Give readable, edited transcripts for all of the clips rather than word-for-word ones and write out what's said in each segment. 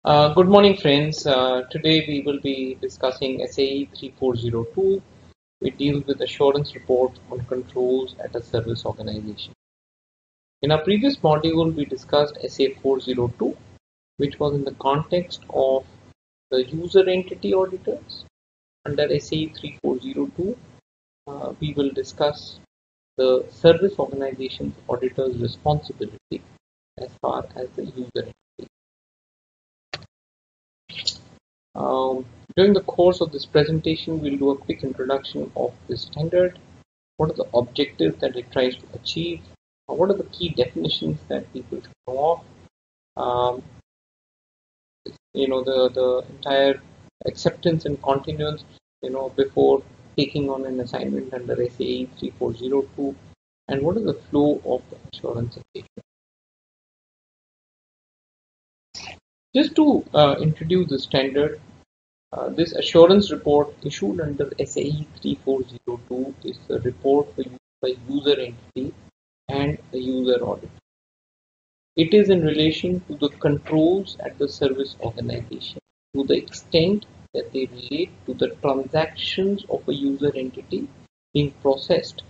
Good morning, friends. Today we will be discussing SAE 3402. It deals with assurance report on controls at a service organization. In our previous module, we discussed SA 402, which was in the context of the user entity auditors. Under SAE 3402, we will discuss the service organization's auditor's responsibility as far as the user entity. During the course of this presentation, we'll do a quick introduction of this standard. What are the objectives that it tries to achieve? What are the key definitions that people should know of? The entire acceptance and continuance, before taking on an assignment under SAE 3402, and what is the flow of the assurance engagement. Just to introduce the standard, this assurance report issued under SAE 3402 is a report used by user entity and the user audit. It is in relation to the controls at the service organization to the extent that they relate to the transactions of a user entity being processed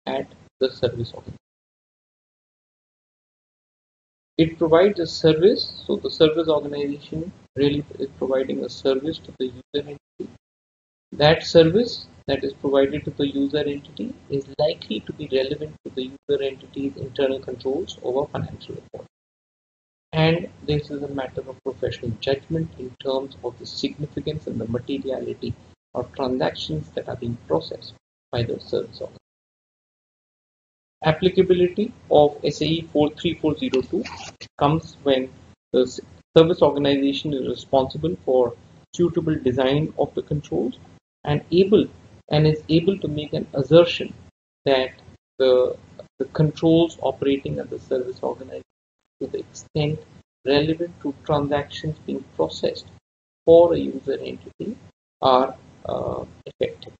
at the service organization. It provides a service, so the service organization really is providing a service to the user entity. That service that is provided to the user entity is likely to be relevant to the user entity's internal controls over financial reporting. And this is a matter of professional judgment in terms of the significance and the materiality of transactions that are being processed by the service organization. Applicability of SAE 43402 comes when the service organization is responsible for suitable design of the controls and is able to make an assertion that the controls operating at the service organization to the extent relevant to transactions being processed for a user entity are effective.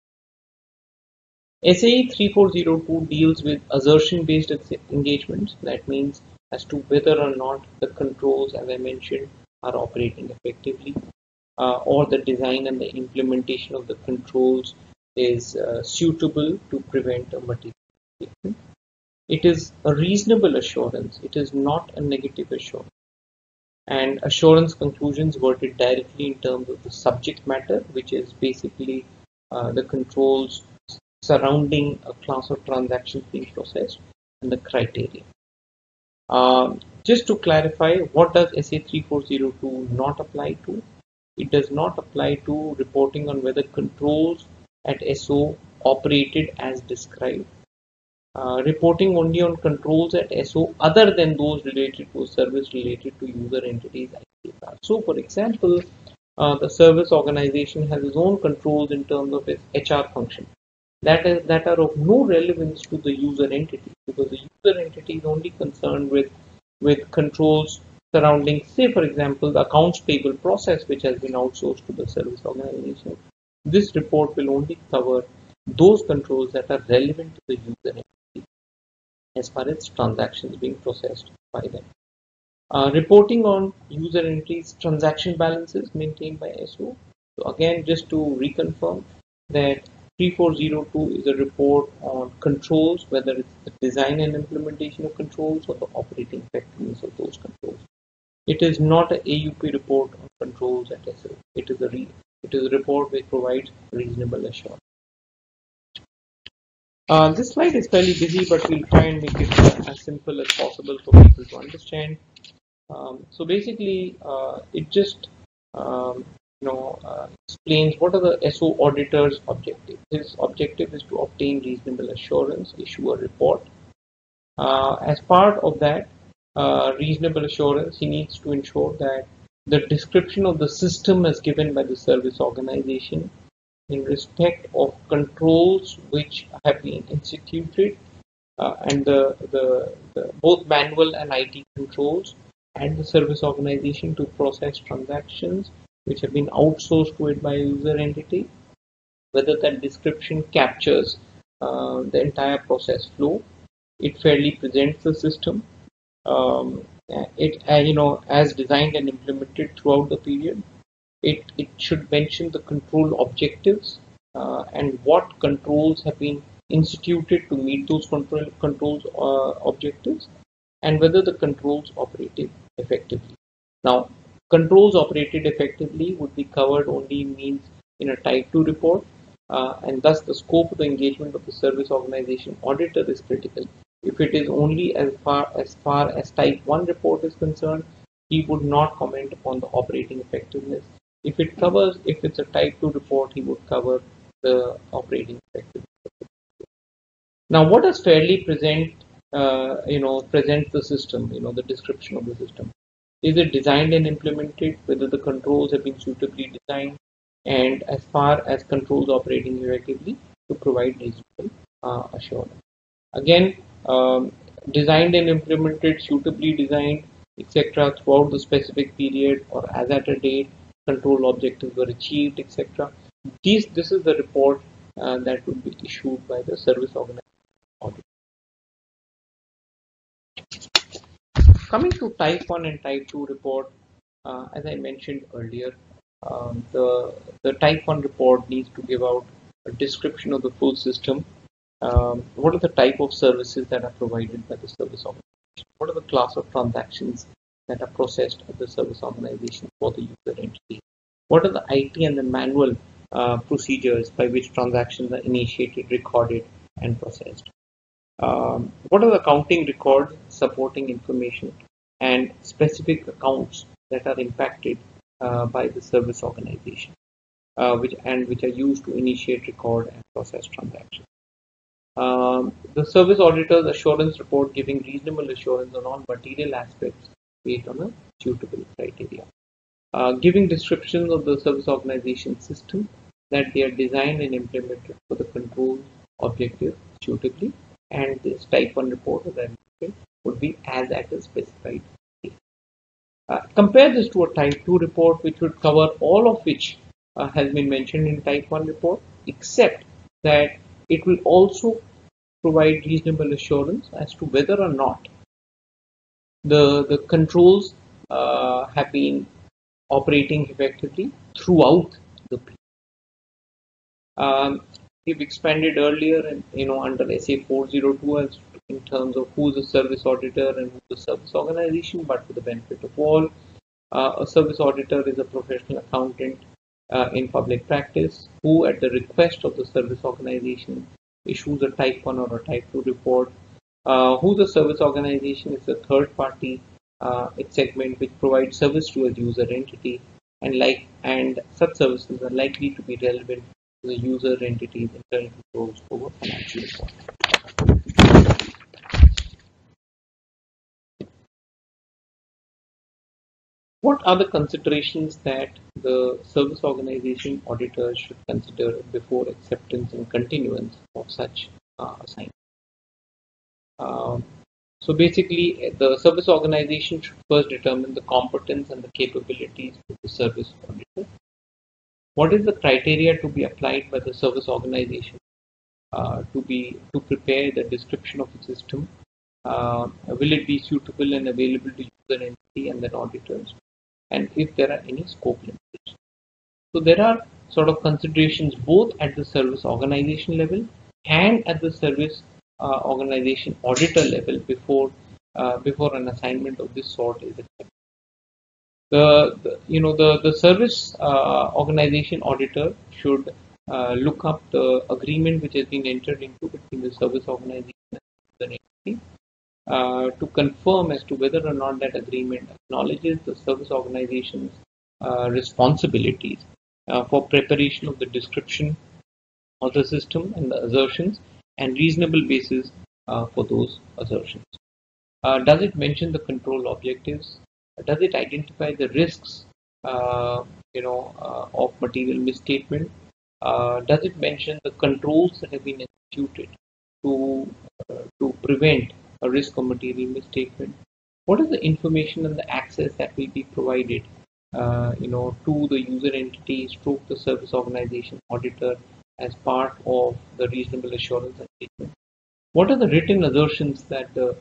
SAE 3402 deals with assertion-based engagements. That means as to whether or not the controls, as I mentioned, are operating effectively, or the design and the implementation of the controls is suitable to prevent a material engagement. It is a reasonable assurance. It is not a negative assurance. And assurance conclusions worded directly in terms of the subject matter, which is basically the controls surrounding a class of transactions being processed and the criteria. Just to clarify, what does SA 3402 not apply to? It does not apply to reporting on whether controls at SO operated as described. Reporting only on controls at SO other than those related to a service related to user entities. So, for example, the service organization has its own controls in terms of its HR function that are of no relevance to the user entity, because the user entity is only concerned with controls surrounding, say, for example, the accounts payable process, which has been outsourced to the service organization. This report will only cover those controls that are relevant to the user entity as far as transactions being processed by them. Reporting on user entities transaction balances maintained by SO. So again, just to reconfirm that 3402 is a report on controls, whether it's the design and implementation of controls or the operating effectiveness of those controls. It is not an AUP report on controls at SO. It is a report which provides reasonable assurance. This slide is fairly busy, but we'll try and make it as simple as possible for people to understand. So basically, it just explains what are the SO auditor's objectives. His objective is to obtain reasonable assurance, issue a report. As part of that reasonable assurance, he needs to ensure that the description of the system as given by the service organization in respect of controls which have been instituted and the both manual and IT controls and the service organization to process transactions which have been outsourced to it by a user entity, whether that description captures the entire process flow, it fairly presents the system, as designed and implemented throughout the period. It should mention the control objectives and what controls have been instituted to meet those controls objectives, and whether the controls operated effectively. Now, controls operated effectively would be covered only means in a Type 2 report, and thus the scope of the engagement of the service organization auditor is critical. If it is only as far as Type 1 report is concerned, he would not comment upon the operating effectiveness. If it's a Type 2 report, he would cover the operating effectiveness. Now, what does fairly present the system, the description of the system? Is it designed and implemented? Whether the controls have been suitably designed, and as far as controls operating effectively to provide reasonable assurance. Again, designed and implemented, suitably designed, etc. throughout the specific period or as at a date, control objectives were achieved, etc. This is the report that would be issued by the service organization audit. Coming to Type 1 and Type 2 report, as I mentioned earlier, the Type 1 report needs to give out a description of the full system. What are the type of services that are provided by the service organization? What are the class of transactions that are processed at the service organization for the user entity? What are the IT and the manual procedures by which transactions are initiated, recorded, and processed? What are the accounting records supporting information and specific accounts that are impacted by the service organization, which are used to initiate, record, and process transactions? The service auditor's assurance report giving reasonable assurance on all material aspects based on a suitable criteria. Giving descriptions of the service organization system, that they are designed and implemented for the control objective suitably, and this Type 1 report, as I mentioned, would be as at a specified date. Compare this to a Type 2 report, which would cover all of which has been mentioned in Type 1 report, except that it will also provide reasonable assurance as to whether or not the controls have been operating effectively throughout the period. We've expanded earlier, and under SAE 402 as in terms of who's a service auditor and who's the service organization, but for the benefit of all, a service auditor is a professional accountant in public practice who, at the request of the service organization, issues a Type 1 or a Type 2 report. Who's a service organization is a third party segment which provides service to a user entity, and such services are likely to be relevant to the user entity's internal controls over financial reporting. What are the considerations that the service organization auditor should consider before acceptance and continuance of such assignment? So basically, the service organization should first determine the competence and the capabilities of the service auditor. What is the criteria to be applied by the service organization to prepare the description of the system? Will it be suitable and available to user entity and their auditors? And if there are any scope limitations. So there are sort of considerations both at the service organization level and at the service organization auditor level before an assignment of this sort is accepted. The service organization auditor should look up the agreement which has been entered into between the service organization and the entity to confirm as to whether or not that agreement acknowledges the service organization's responsibilities for preparation of the description of the system and the assertions and reasonable basis for those assertions. Does it mention the control objectives? Does it identify the risks of material misstatement? Does it mention the controls that have been instituted to prevent a risk of material misstatement? What is the information and the access that will be provided to the user entity stroke the service organization auditor as part of the reasonable assurance engagement? What are the written assertions that the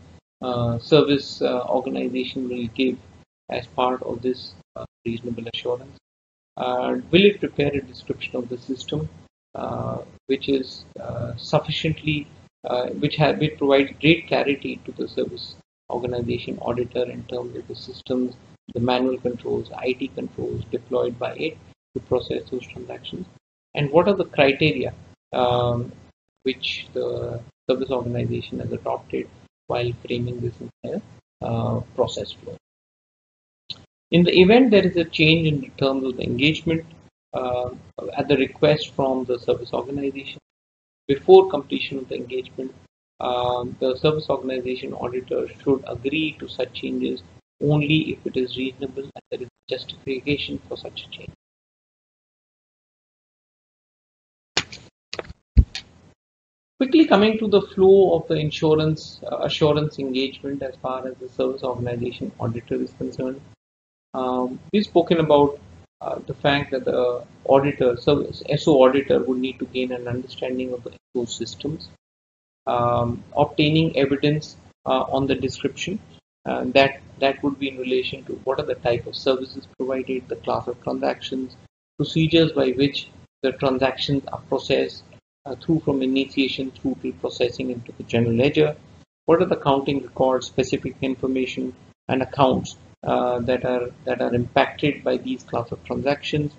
service organization will give as part of this reasonable assurance? Will it prepare a description of the system which is sufficiently, which provides great clarity to the service organization auditor in terms of the systems, the manual controls, IT controls deployed by it to process those transactions? And what are the criteria which the service organization has adopted while framing this entire process flow? In the event there is a change in the terms of the engagement uh, at the request from the service organization, before completion of the engagement, the service organization auditor should agree to such changes only if it is reasonable and there is justification for such a change. Quickly coming to the flow of the insurance assurance engagement as far as the service organization auditor is concerned. We've spoken about the fact that the auditor, service SO auditor, would need to gain an understanding of the SO systems, obtaining evidence on the description. That would be in relation to what are the type of services provided, the class of transactions, procedures by which the transactions are processed through from initiation through to processing into the general ledger. What are the counting records, specific information, and accounts that are impacted by these class of transactions?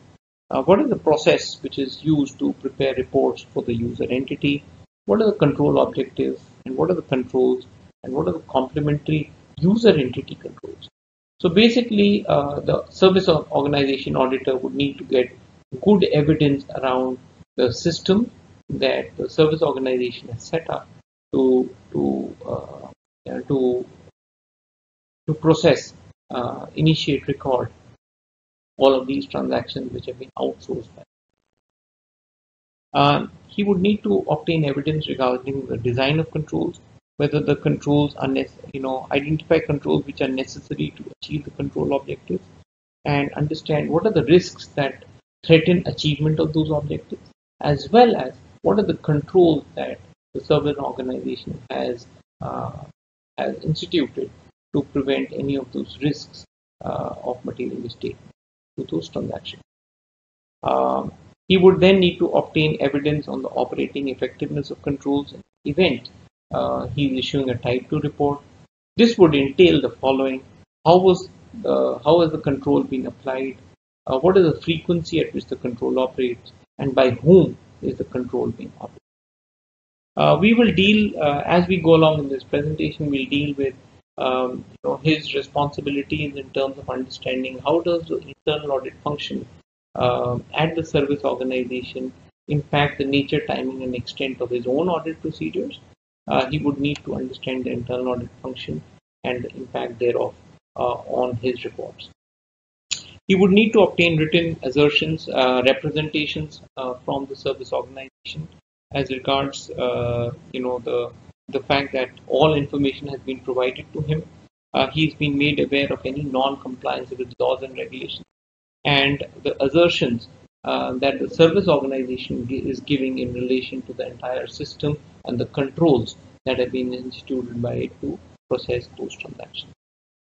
What is the process which is used to prepare reports for the user entity? What are the control objectives, and what are the controls, and what are the complementary user entity controls? So basically, the service organization auditor would need to get good evidence around the system that the service organization has set up to process, initiate, record all of these transactions which have been outsourced. He would need to obtain evidence regarding the design of controls, whether the controls are identify controls which are necessary to achieve the control objectives, and understand what are the risks that threaten achievement of those objectives, as well as what are the controls that the service organization has instituted to prevent any of those risks of material mistake to those transactions. He would then need to obtain evidence on the operating effectiveness of controls in the event he is issuing a Type 2 report. This would entail the following: how has the control been applied? What is the frequency at which the control operates, and by whom is the control being operated? We will deal as we go along in this presentation. We'll deal with his responsibilities in terms of understanding how does the internal audit function at the service organization impact the nature, timing, and extent of his own audit procedures. He would need to understand the internal audit function and the impact thereof on his reports. He would need to obtain written assertions, representations from the service organization as regards, the fact that all information has been provided to him. He's been made aware of any non-compliance with laws and regulations, and the assertions that the service organization is giving in relation to the entire system and the controls that have been instituted by it to process those transactions.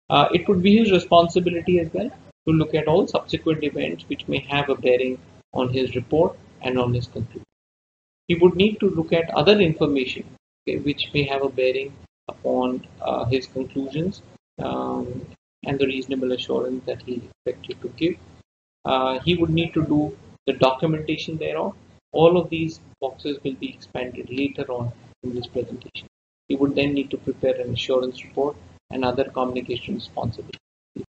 It would be his responsibility as well to look at all subsequent events which may have a bearing on his report and on his conclusion. He would need to look at other information which may have a bearing upon his conclusions and the reasonable assurance that he is expected to give. He would need to do the documentation thereof. All of these boxes will be expanded later on in this presentation. He would then need to prepare an assurance report and other communication responsibilities.